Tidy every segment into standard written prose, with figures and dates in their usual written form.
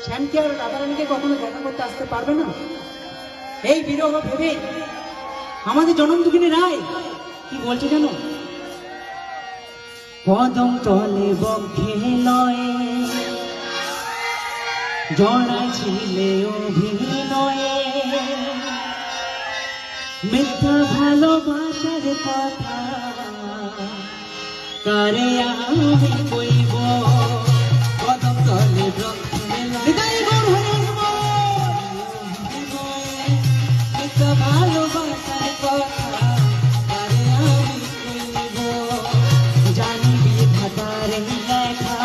শ্যাম কি আর রাধারানীকে কখনো দেখা করতে আসতে পারবে না? এই বিরহ ভেবে আমাদের জনম দুঃখিনী রায় কি বলছে জানো? পদম তলে বক্ষে লয়ে জড়াইছিলে অভিনয়ে, মিথ্যা ভালোবাসার কথা কারে আমি কইব। পদম তলে বক্ষে লয়ে মিথ্যা ভালোবাসার কথা কারে আমি কইব। জানিবি ভাতারে লেখা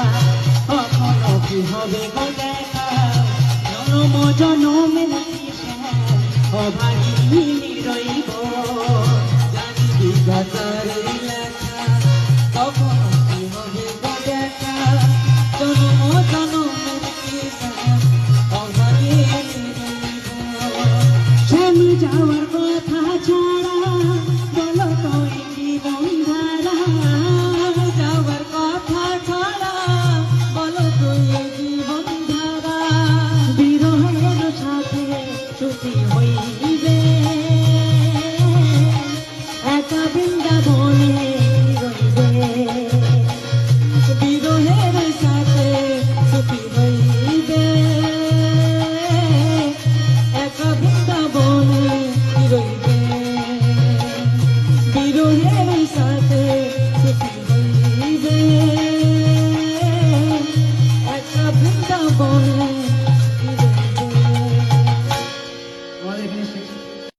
কখনো কি হবে গো দেখা, জনম জনমের অভাগী রইব। জানিবি ভাতারে লেখা কখনো কি হবে গো দেখা, জনম জনমের অভাগী রইব। স্বামী যাওয়ার কথা ছাড়া বলো তো জীবন ধারা, যাওয়ার কথা ছাড়া বলো তো জীবন ধারা। বিরহের সাথে সুখী হইবে একা বৃন্দাবনে রইবে। বিরহের সাথে সুখী হইবে একা বৃন্দাবনে রইবে। বিরহের